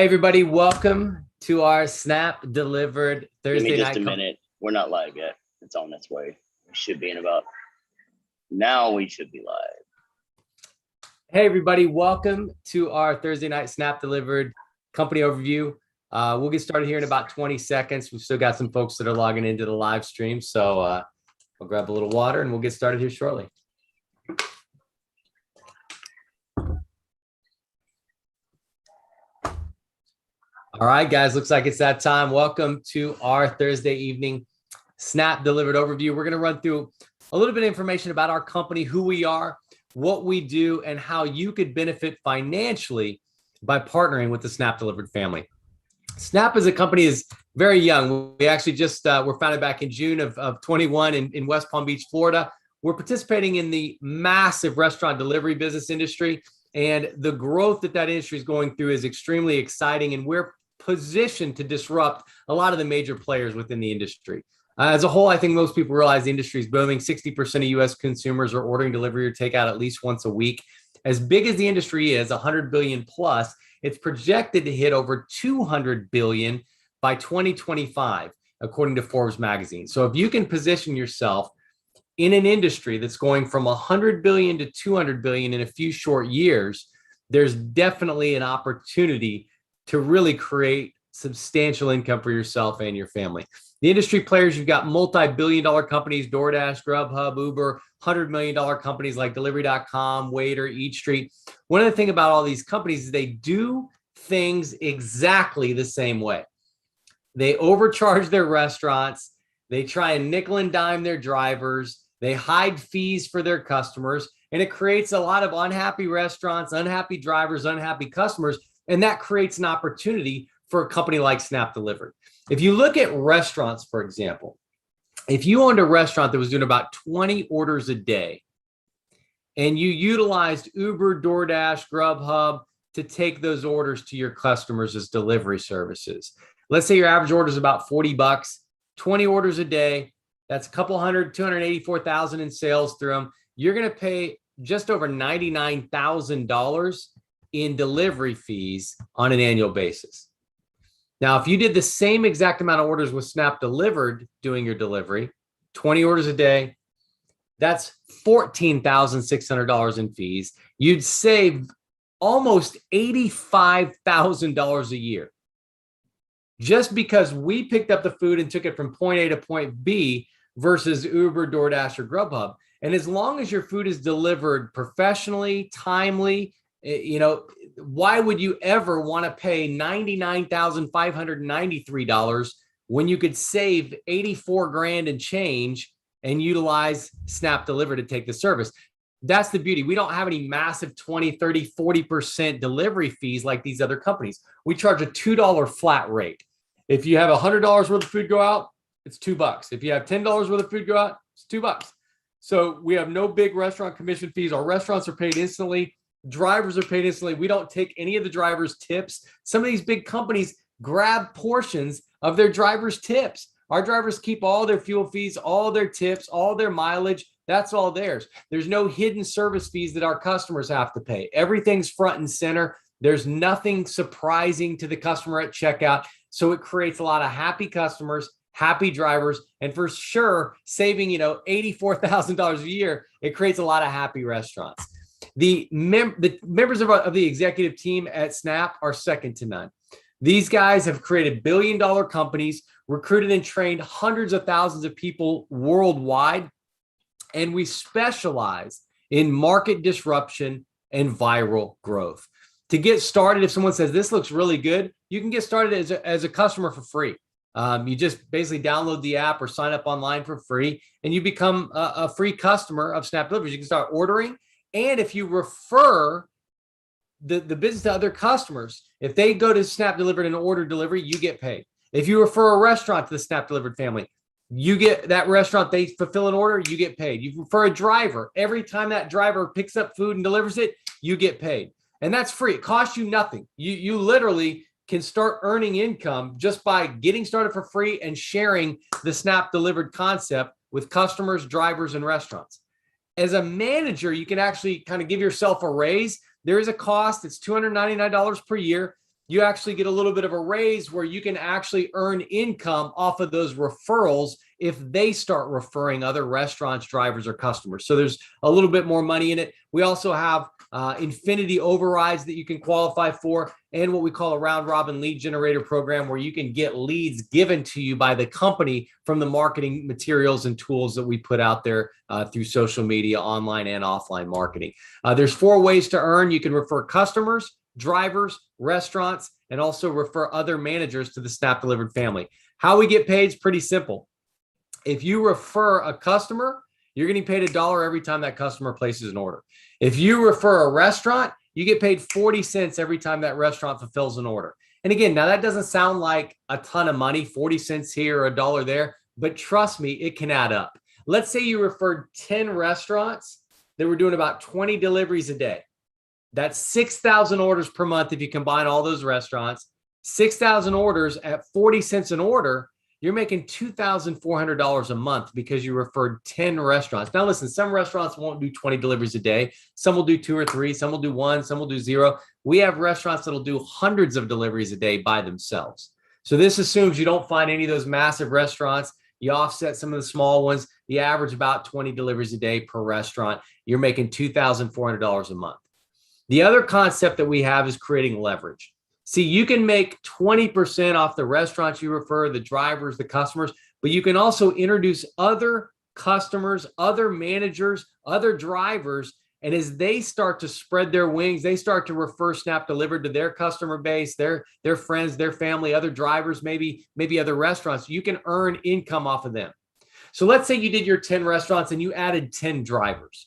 Hey everybody, welcome to our Snap Delivered Thursday night. Give me just a minute. We're not live yet. It's on its way. We should be in about, now we should be live. Hey everybody, welcome to our Thursday night Snap Delivered company overview. We'll get started here in about 20 seconds. We've still got some folks that are logging into the live stream. So I'll grab a little water and we'll get started here shortly. All right, guys, looks like it's that time. Welcome to our Thursday evening Snap Delivered overview. We're going to run through a little bit of information about our company, who we are, what we do, and how you could benefit financially by partnering with the Snap Delivered family. Snap as a company is very young. We actually just were founded back in June of 21 in West Palm Beach, Florida. We're participating in the massive restaurant delivery business industry, and the growth that industry is going through is extremely exciting, and we're positioned to disrupt a lot of the major players within the industry. As a whole, I think most people realize the industry is booming. 60% of US consumers are ordering delivery or takeout at least once a week. As big as the industry is, 100 billion plus, it's projected to hit over 200 billion by 2025, according to Forbes magazine. So if you can position yourself in an industry that's going from 100 billion to 200 billion in a few short years, there's definitely an opportunity to really create substantial income for yourself and your family. The industry players, you've got multi-billion-dollar companies, DoorDash, Grubhub, Uber, $100 million companies like Delivery.com, Waiter, Eat Street. One of the things about all these companies is they do things exactly the same way. They overcharge their restaurants. They try and nickel and dime their drivers. They hide fees for their customers. And it creates a lot of unhappy restaurants, unhappy drivers, unhappy customers. And that creates an opportunity for a company like Snap Delivered. If you look at restaurants, for example, if you owned a restaurant that was doing about 20 orders a day and you utilized Uber, DoorDash, Grubhub to take those orders to your customers as delivery services, let's say your average order is about $40, 20 orders a day, that's a couple hundred, 284,000 in sales through them. You're going to pay just over $99,000 in delivery fees on an annual basis. Now, if you did the same exact amount of orders with Snap Delivered doing your delivery, 20 orders a day, that's $14,600 in fees. You'd save almost $85,000 a year just because we picked up the food and took it from point A to point B versus Uber, DoorDash, or Grubhub. And as long as your food is delivered professionally, timely, why would you ever want to pay $99,593 when you could save 84 grand and change and utilize Snap Deliver to take the service? That's the beauty. We don't have any massive 20, 30, 40% delivery fees like these other companies. We charge a $2 flat rate. If you have $100 worth of food go out, it's $2. If you have $10 worth of food go out, it's $2. So we have no big restaurant commission fees. Our restaurants are paid instantly. Drivers are paid instantly. We don't take any of the drivers' tips. Some of these big companies grab portions of their drivers' tips. Our drivers keep all their fuel fees, all their tips, all their mileage. That's all theirs. There's no hidden service fees that our customers have to pay. Everything's front and center. There's nothing surprising to the customer at checkout. So it creates a lot of happy customers, happy drivers, and for sure, saving, $84,000 a year, it creates a lot of happy restaurants. The members of the executive team at Snap are second to none. These guys have created billion-dollar companies, recruited and trained hundreds of thousands of people worldwide, and we specialize in market disruption and viral growth. To get started, if someone says, this looks really good, you can get started as a customer for free. You just basically download the app or sign up online for free, and you become a free customer of Snap Delivery. You can start ordering. And if you refer the business to other customers, if they go to Snap Delivered and order delivery, you get paid. If you refer a restaurant to the Snap Delivered family, you get that restaurant, they fulfill an order, you get paid. You refer a driver, every time that driver picks up food and delivers it, you get paid. And that's free. It costs you nothing. You literally can start earning income just by getting started for free and sharing the Snap Delivered concept with customers, drivers, and restaurants. As a manager, you can actually kind of give yourself a raise. There is a cost. It's $299 per year. you actually get a little bit of a raise where you can actually earn income off of those referrals if they start referring other restaurants, drivers, or customers. So there's a little bit more money in it. We also have infinity overrides that you can qualify for, and what we call a round robin lead generator program, where you can get leads given to you by the company from the marketing materials and tools that we put out there through social media, online and offline marketing. There's 4 ways to earn. You can refer customers, drivers, restaurants, and also refer other managers to the Snap Delivered family. How we get paid is pretty simple. If you refer a customer, you're getting paid $1 every time that customer places an order. If you refer a restaurant, you get paid 40 cents every time that restaurant fulfills an order. And again, now that doesn't sound like a ton of money, 40 cents here or $1 there, but trust me, it can add up. Let's say you referred 10 restaurants that were doing about 20 deliveries a day. That's 6,000 orders per month if you combine all those restaurants. 6,000 orders at 40 cents an order, you're making $2,400 a month because you referred 10 restaurants. Now, listen, some restaurants won't do 20 deliveries a day. Some will do 2 or 3, some will do 1, some will do 0. We have restaurants that'll do hundreds of deliveries a day by themselves. So this assumes you don't find any of those massive restaurants. You offset some of the small ones. You average about 20 deliveries a day per restaurant. You're making $2,400 a month. The other concept that we have is creating leverage. See, you can make 20% off the restaurants you refer, the drivers, the customers, but you can also introduce other customers, other managers, other drivers. And as they start to spread their wings, they start to refer Snap Delivered to their customer base, their friends, their family, other drivers, maybe other restaurants. You can earn income off of them. So let's say you did your 10 restaurants and you added 10 drivers.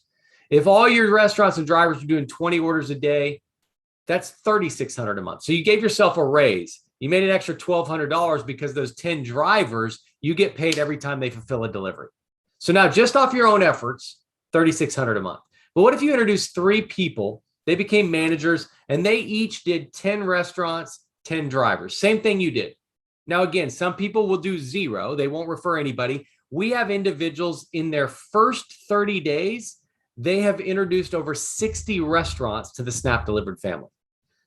If all your restaurants and drivers are doing 20 orders a day, that's $3,600 a month. So you gave yourself a raise. You made an extra $1,200 because those 10 drivers, you get paid every time they fulfill a delivery. So now just off your own efforts, $3,600 a month. But what if you introduced 3 people, they became managers, and they each did 10 restaurants, 10 drivers, same thing you did. Now, again, some people will do 0. They won't refer anybody. We have individuals in their first 30 days, they have introduced over 60 restaurants to the Snap Delivered family.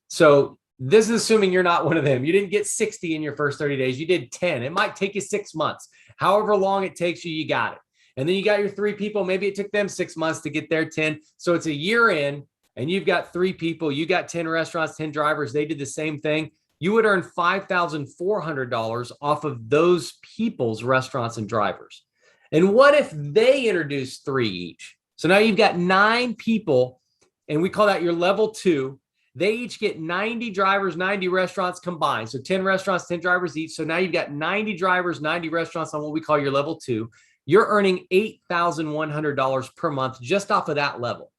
So this is assuming you're not one of them. You didn't get 60 in your first 30 days. You did 10. It might take you 6 months. However long it takes you, you got it. And then you got your 3 people. Maybe it took them 6 months to get their 10. So it's a year in, and you've got 3 people. You got 10 restaurants, 10 drivers. They did the same thing. You would earn $5,400 off of those people's restaurants and drivers. And what if they introduced 3 each? So now you've got 9 people, and we call that your level 2. They each get 90 drivers, 90 restaurants combined. So 10 restaurants, 10 drivers each. So now you've got 90 drivers, 90 restaurants on what we call your level 2. You're earning $8,100 per month just off of that level.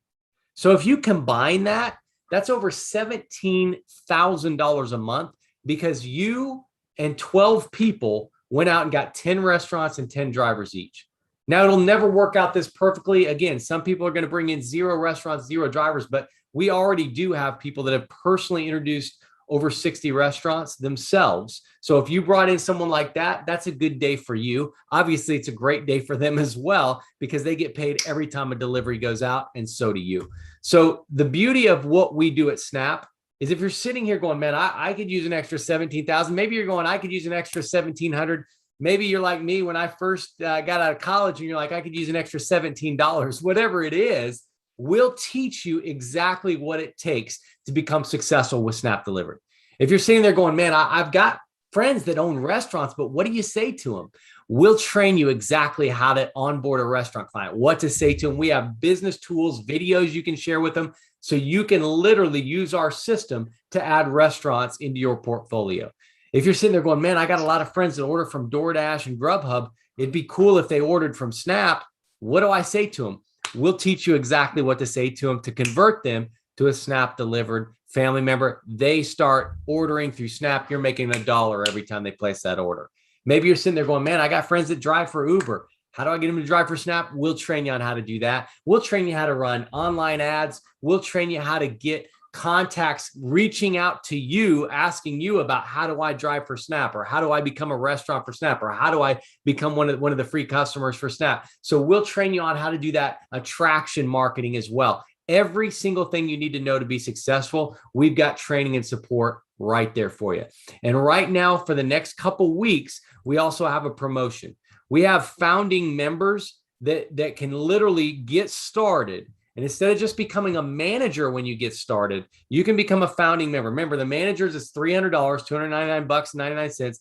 So if you combine that, that's over $17,000 a month because you and 12 people went out and got 10 restaurants and 10 drivers each. Now, it'll never work out this perfectly. Again, some people are going to bring in 0 restaurants, 0 drivers, but we already do have people that have personally introduced over 60 restaurants themselves. So if you brought in someone like that, that's a good day for you. Obviously, it's a great day for them as well because they get paid every time a delivery goes out, and so do you. So the beauty of what we do at Snap is if you're sitting here going, man, I could use an extra 17,000. Maybe you're going, I could use an extra 1,700. Maybe you're like me when I first got out of college and you're like, I could use an extra $17. Whatever it is, we'll teach you exactly what it takes to become successful with Snap Delivered. If you're sitting there going, man, I've got friends that own restaurants, but what do you say to them? We'll train you exactly how to onboard a restaurant client, what to say to them. We have business tools, videos you can share with them, so you can literally use our system to add restaurants into your portfolio. If you're sitting there going, man, I got a lot of friends that order from DoorDash and Grubhub. It'd be cool if they ordered from Snap. What do I say to them? We'll teach you exactly what to say to them to convert them to a Snap Delivered family member. They start ordering through Snap. You're making $1 every time they place that order. Maybe you're sitting there going, man, I got friends that drive for Uber. How do I get them to drive for Snap? We'll train you on how to do that. We'll train you how to run online ads. We'll train you how to get contacts reaching out to you, asking you about how do I drive for Snap, or how do I become a restaurant for Snap, or how do I become one of the free customers for Snap. So we'll train you on how to do that attraction marketing as well. every single thing you need to know to be successful. We've got training and support right there for you. And right now, for the next couple weeks, we also have a promotion. We have founding members that can literally get started. And instead of just becoming a manager when you get started, you can become a founding member. Remember, the managers is $300, $299.99.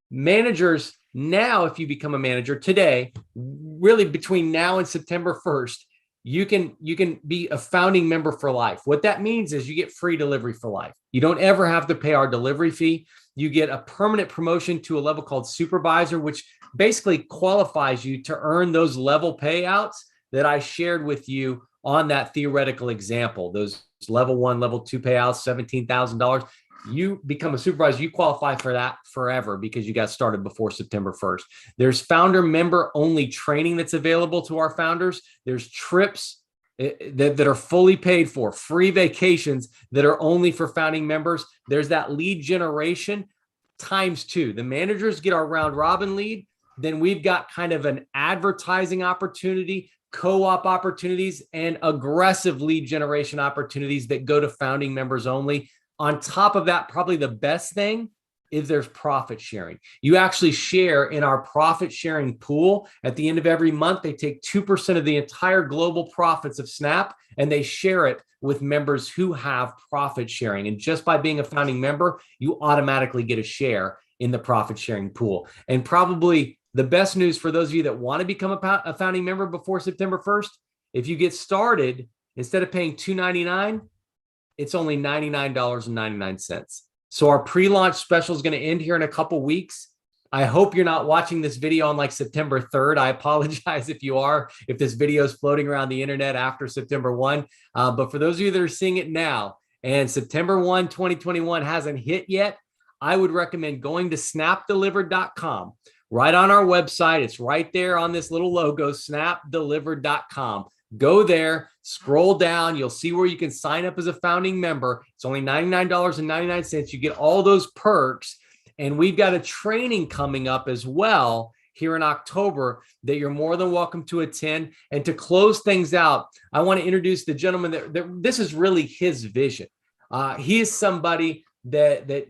Managers now, if you become a manager today, really between now and September 1st, you can be a founding member for life. What that means is you get free delivery for life. You don't ever have to pay our delivery fee. You get a permanent promotion to a level called supervisor, which basically qualifies you to earn those level payouts that I shared with you on that theoretical example. Those level 1, level 2 payouts, $17,000. You become a supervisor, you qualify for that forever because you got started before September 1st. There's founder member only training that's available to our founders. There's trips that are fully paid for, free vacations that are only for founding members. There's that lead generation ×2. The managers get our round robin lead. Then we've got kind of an advertising opportunity, co-op opportunities, and aggressive lead generation opportunities that go to founding members only. On top of that, probably the best thing is there's profit sharing. You actually share in our profit sharing pool. At the end of every month, they take 2% of the entire global profits of Snap and they share it with members who have profit sharing. And just by being a founding member, you automatically get a share in the profit sharing pool. And probably the best news for those of you that want to become a founding member before September 1st, if you get started, instead of paying $299, it's only $99.99. So our pre-launch special is going to end here in a couple weeks. I hope you're not watching this video on like September 3rd. I apologize if you are, if this video is floating around the internet after September 1. But for those of you that are seeing it now and September 1, 2021 hasn't hit yet, I would recommend going to snapdelivered.com. Right on our website. It's right there on this little logo, snapdelivered.com. Go there, scroll down. You'll see where you can sign up as a founding member. It's only $99.99. You get all those perks. And we've got a training coming up as well here in October that you're more than welcome to attend. And to close things out, I want to introduce the gentleman that this is really his vision. He is somebody that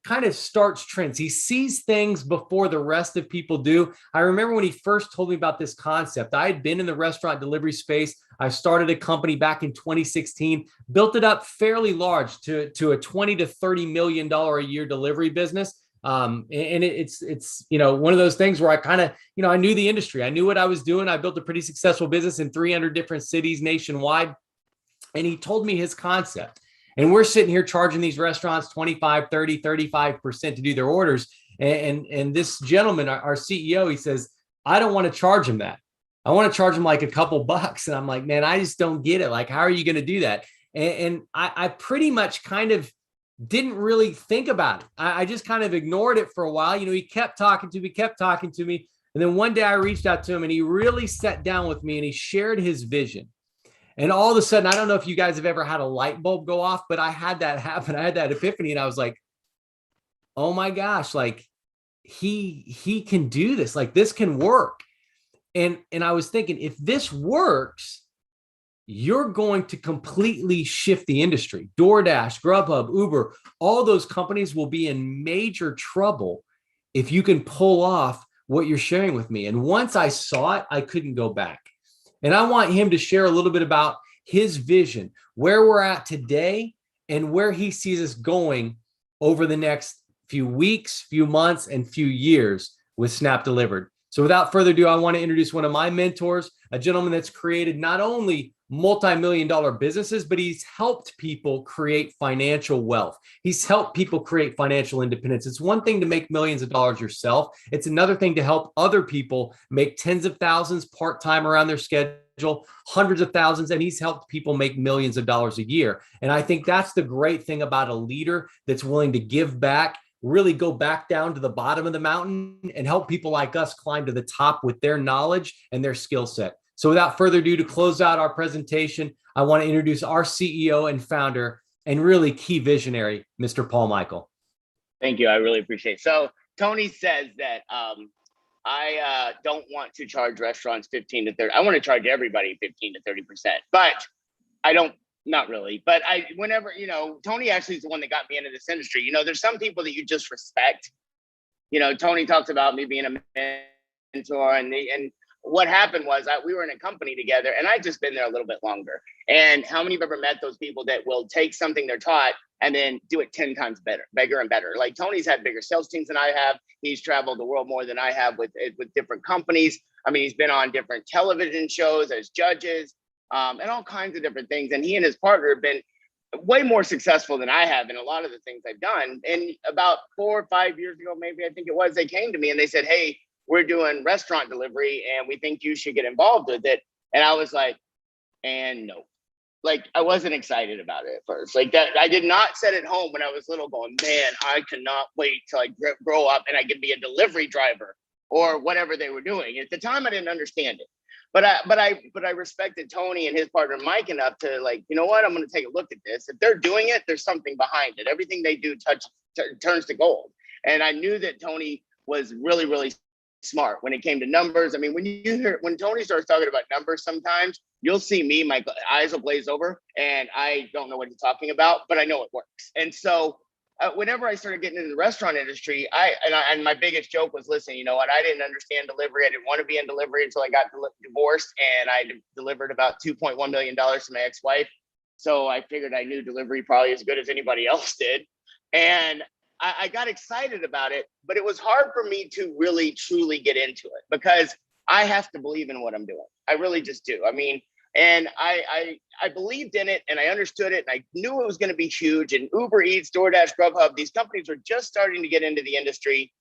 kind of starts trends. He sees things before the rest of people do. I remember when he first told me about this concept. I had been in the restaurant delivery space. I started a company back in 2016, built it up fairly large to a $20 to $30 million a year delivery business. And it's one of those things where I kind of, I knew the industry. I knew what I was doing. I built a pretty successful business in 300 different cities nationwide. And he told me his concept. And we're sitting here charging these restaurants 25, 30, 35% to do their orders. And this gentleman, our CEO, he says, I don't want to charge him that. I want to charge him like a couple bucks. And I'm like, man, I just don't get it. Like, how are you going to do that? And I pretty much kind of didn't really think about it. I just kind of ignored it for a while. He kept talking to me. And then one day I reached out to him and he really sat down with me and he shared his vision. And all of a sudden, I don't know if you guys have ever had a light bulb go off, but I had that happen. I had that epiphany and I was like, oh my gosh, like he can do this. Like this can work. And I was thinking, if this works, you're going to completely shift the industry. DoorDash, Grubhub, Uber, all those companies will be in major trouble if you can pull off what you're sharing with me. And once I saw it, I couldn't go back. And I want him to share a little bit about his vision, where we're at today and where he sees us going over the next few weeks, few months, and few years with Snap Delivered. So without further ado, I want to introduce one of my mentors, a gentleman that's created not only multi-million-dollar businesses, but he's helped people create financial wealth. He's helped people create financial independence. It's one thing to make millions of dollars yourself. It's another thing to help other people make tens of thousands part-time around their schedule, hundreds of thousands, and he's helped people make millions of dollars a year. And I think that's the great thing about a leader that's willing to give back, really go back down to the bottom of the mountain and help people like us climb to the top with their knowledge and their skill set. So without further ado, to close out our presentation, I want to introduce our CEO and founder and really key visionary, Mr. Paul Michael. Thank you. I really appreciate it. So Tony says that I don't want to charge restaurants 15 to 30. I want to charge everybody 15 to 30%, but I don't not really, but whenever, Tony actually is the one that got me into this industry. There's some people that you just respect. Tony talks about me being a mentor, and what happened was we were in a company together, and I'd just been there a little bit longer. And how many of you have ever met those people that will take something they're taught and then do it 10 times better, bigger and better? Like Tony's had bigger sales teams than I have. He's traveled the world more than I have with different companies. I mean, he's been on different television shows as judges, and all kinds of different things. And he and his partner have been way more successful than I have in a lot of the things I've done. And about 4 or 5 years ago, maybe, I think it was, they came to me and they said, hey, we're doing restaurant delivery and we think you should get involved with it. And I was like, and no, like, I wasn't excited about it at first. Like that, I did not sit at home when I was little going, man, I cannot wait till I grow up and I can be a delivery driver or whatever they were doing. At the time, I didn't understand it. But I respected Tony and his partner Mike enough to, like, you know what, I'm going to take a look at this. If they're doing it, there's something behind it. Everything they do turns to gold. And I knew that Tony was really, really smart when it came to numbers. I mean, when Tony starts talking about numbers, sometimes you'll see me, my eyes will glaze over, and I don't know what he's talking about, but I know it works. And so whenever I started getting into the restaurant industry, and my biggest joke was, listen, you know what? I didn't understand delivery. I didn't want to be in delivery until I got divorced, and I delivered about $2.1 million to my ex-wife. So I figured I knew delivery probably as good as anybody else did. And I got excited about it, but it was hard for me to really, truly get into it because I have to believe in what I'm doing. I really just do. I mean, and I believed in it and I understood it and I knew it was going to be huge. And Uber Eats, DoorDash, Grubhub, these companies were just starting to get into the industry.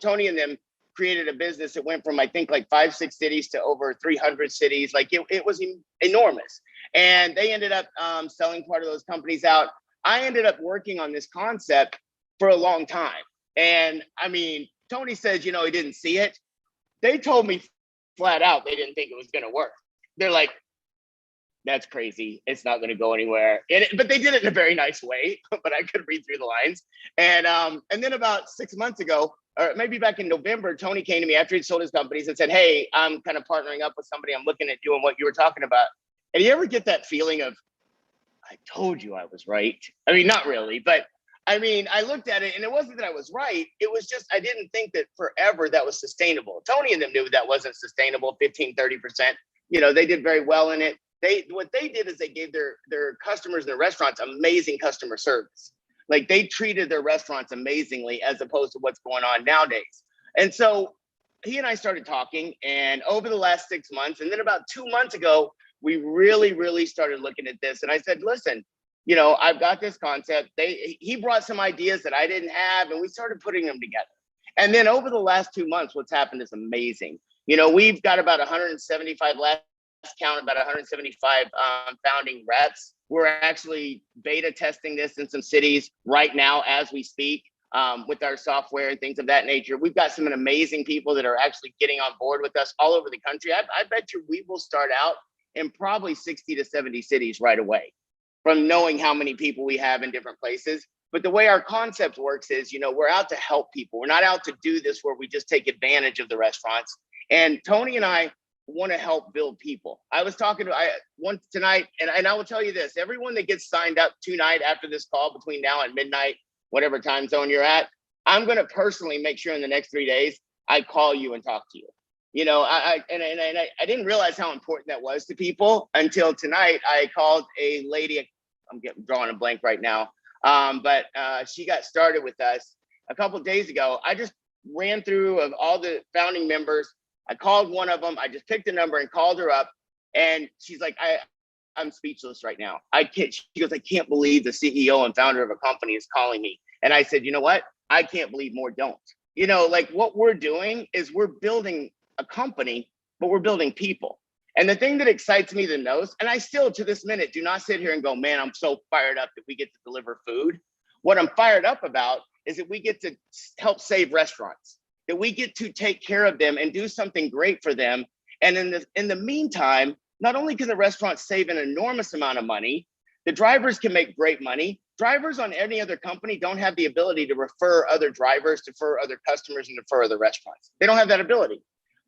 Tony and them created a business that went from, I think, like 5-6 cities to over 300 cities. Like it was enormous. And they ended up selling part of those companies out. I ended up working on this concept for a long time. And I mean, Tony says, he didn't see it. They told me flat out they didn't think it was going to work. They're like, that's crazy. It's not going to go anywhere. But they did it in a very nice way, but I could read through the lines. And then about 6 months ago, or maybe back in November, Tony came to me after he sold his companies and said, hey, I'm kind of partnering up with somebody. I'm looking at doing what you were talking about. And you ever get that feeling of, I told you I was right? I mean, not really, but I mean, I looked at it and it wasn't that I was right. It was just, I didn't think that forever that was sustainable. Tony and them knew that wasn't sustainable, 15, 30%. They did very well in it. What they did is they gave their customers in their restaurants amazing customer service. Like they treated their restaurants amazingly as opposed to what's going on nowadays. And so he and I started talking, and over the last 6 months, and then about 2 months ago, we really, really started looking at this. And I said, listen, I've got this concept. He brought some ideas that I didn't have, and we started putting them together. And then over the last 2 months, what's happened is amazing. We've got about 175, last count, about 175 founding reps. We're actually beta testing this in some cities right now as we speak with our software and things of that nature. We've got some amazing people that are actually getting on board with us all over the country. I bet you we will start out in probably 60 to 70 cities right away, from knowing how many people we have in different places. But the way our concept works is, we're out to help people. We're not out to do this where we just take advantage of the restaurants. And Tony and I want to help build people. I was talking to one tonight, and I will tell you this, everyone that gets signed up tonight after this call between now and midnight, whatever time zone you're at, I'm going to personally make sure in the next 3 days, I call you and talk to you. I didn't realize how important that was to people until tonight. I called a lady, I'm drawing a blank right now, but she got started with us a couple of days ago. I just ran through of all the founding members. I called one of them. I just picked a number and called her up, and she's like, I'm speechless right now. She goes, I can't believe the CEO and founder of a company is calling me. And I said, you know what? I can't believe more don't. Like what we're doing is we're building a company, but we're building people. And the thing that excites me the most, and I still to this minute do not sit here and go, man, I'm so fired up that we get to deliver food. What I'm fired up about is that we get to help save restaurants, that we get to take care of them and do something great for them. And in the meantime, not only can the restaurants save an enormous amount of money, the drivers can make great money. Drivers on any other company don't have the ability to refer other drivers, to refer other customers, and refer other restaurants. They don't have that ability.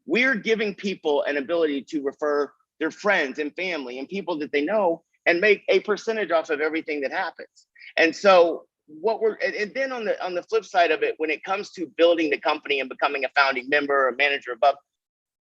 We're giving people an ability to refer their friends and family and people that they know. and make a percentage off of everything that happens. And so and then on the flip side of it, when it comes to building the company and becoming a founding member or manager above,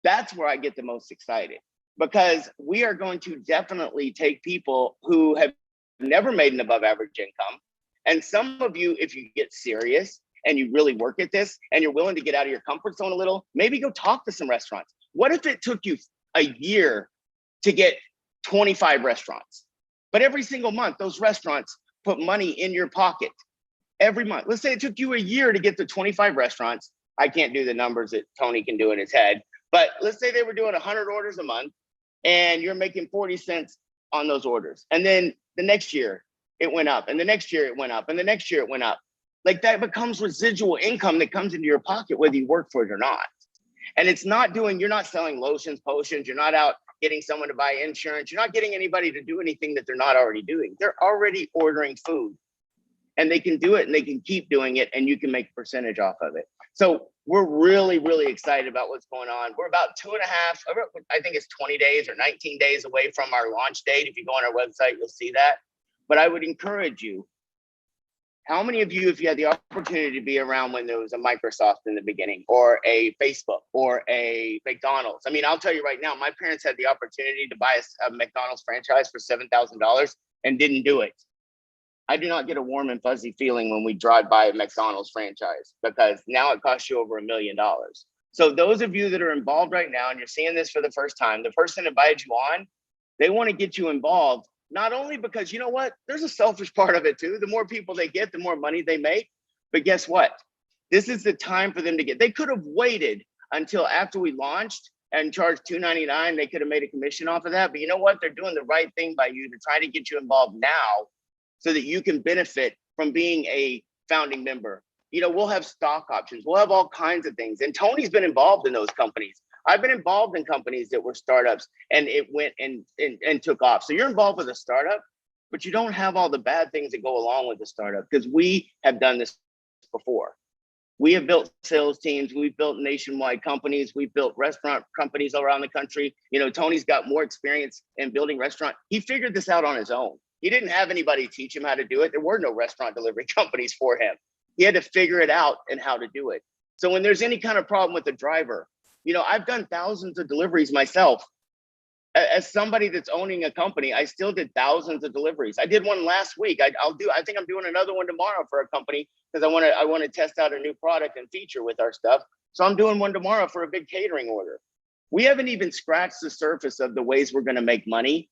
that's where I get the most excited, because we are going to definitely take people who have never made an above average income. And some of you, if you get serious and you really work at this and you're willing to get out of your comfort zone a little, maybe go talk to some restaurants. What if it took you a year to get 25 restaurants, but every single month those restaurants put money in your pocket every month? Let's say it took you a year to get to 25 restaurants. I can't do the numbers that Tony can do in his head, but let's say they were doing 100 orders a month and you're making 40 cents on those orders. And then the next year it went up, and the next year it went up, and the next year it went up. Like, that becomes residual income that comes into your pocket, whether you work for it or not. And it's not you're not selling lotions, potions, you're not out getting someone to buy insurance, you're not getting anybody to do anything that they're not already doing. They're already ordering food, and they can do it and they can keep doing it, and you can make a percentage off of it. So we're really, really excited about what's going on. We're about 2.5, I think it's 20 days or 19 days away from our launch date. If you go on our website, you'll see that. But I would encourage you, how many of you, if you had the opportunity to be around when there was a Microsoft in the beginning, or a Facebook, or a McDonald's? I mean, I'll tell you right now, my parents had the opportunity to buy a McDonald's franchise for $7,000 and didn't do it. I do not get a warm and fuzzy feeling when we drive by a McDonald's franchise, because now it costs you over $1 million. So those of you that are involved right now and you're seeing this for the first time, the person that invited you on, they want to get you involved. Not only because, you know what, there's a selfish part of it too. The more people they get, the more money they make. But guess what? This is the time for them to get. They could have waited until after we launched and charged $2.99. They could have made a commission off of that. But you know what? They're doing the right thing by you to try to get you involved now so that you can benefit from being a founding member. You know, we'll have stock options. We'll have all kinds of things. And Tony's been involved in those companies. I've been involved in companies that were startups and it went and took off. So you're involved with a startup, but you don't have all the bad things that go along with the startup, because we have done this before. We have built sales teams. We've built nationwide companies. We've built restaurant companies around the country. You know, Tony's got more experience in building restaurant. He figured this out on his own. He didn't have anybody teach him how to do it. There were no restaurant delivery companies for him. He had to figure it out and how to do it. So when there's any kind of problem with the driver, you know, I've done thousands of deliveries myself. As somebody that's owning a company, I still did thousands of deliveries. I did one last week. I think I'm doing another one tomorrow for a company, because I want to test out a new product and feature with our stuff. So I'm doing one tomorrow for a big catering order. We haven't even scratched the surface of the ways we're going to make money.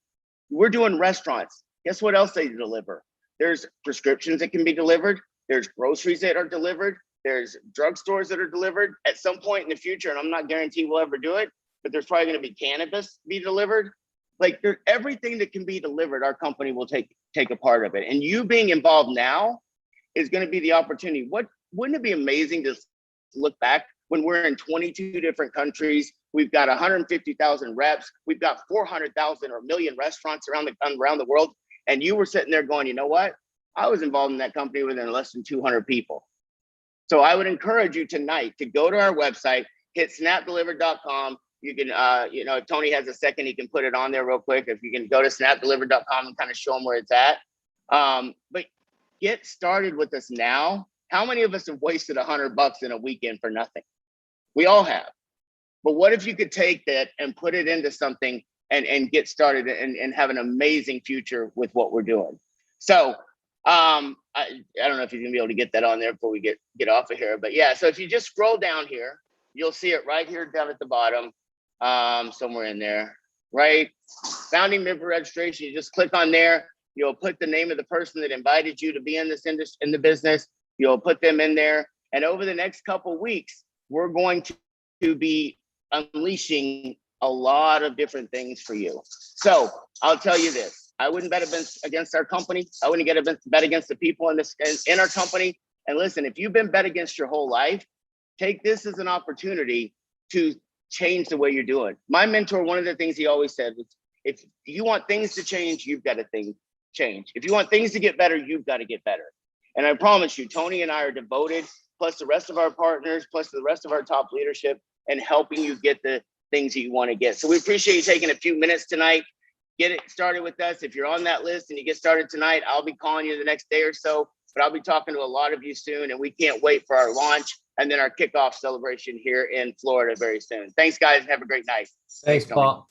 We're doing restaurants. Guess what else they deliver? There's prescriptions that can be delivered. There's groceries that are delivered. There's drugstores that are delivered at some point in the future. And I'm not guaranteeing we'll ever do it, but there's probably going to be cannabis be delivered. Like, there's everything that can be delivered, our company will take a part of it. And you being involved now is going to be the opportunity. Wouldn't it be amazing to look back when we're in 22 different countries? We've got 150,000 reps. We've got 400,000 or 1 million restaurants around the world. And you were sitting there going, you know what? I was involved in that company within less than 200 people. So I would encourage you tonight to go to our website, hit snapdelivered.com. You can, if Tony has a second, he can put it on there real quick. If you can go to snapdelivered.com and kind of show them where it's at. But get started with us now. How many of us have wasted $100 in a weekend for nothing? We all have. But what if you could take that and put it into something and get started and have an amazing future with what we're doing? So I don't know if you're gonna be able to get that on there before we get off of here, but yeah. So if you just scroll down here, you'll see it right here down at the bottom, somewhere in there, right? Founding member registration. You just click on there. You'll put the name of the person that invited you to be in this industry, in the business. You'll put them in there, and over the next couple of weeks, we're going to be unleashing a lot of different things for you. So I'll tell you this. I wouldn't bet against our company. I wouldn't bet against the people in our company. And listen, if you've been bet against your whole life, take this as an opportunity to change the way you're doing. My mentor, one of the things he always said was, if you want things to change, you've got to change. If you want things to get better, you've got to get better. And I promise you, Tony and I are devoted, plus the rest of our partners, plus the rest of our top leadership, and helping you get the things that you want to get. So we appreciate you taking a few minutes tonight. get it started with us. If you're on that list and you get started tonight, I'll be calling you the next day or so, but I'll be talking to a lot of you soon, and we can't wait for our launch and then our kickoff celebration here in Florida very soon. Thanks, guys. Have a great night. Thanks, Paul.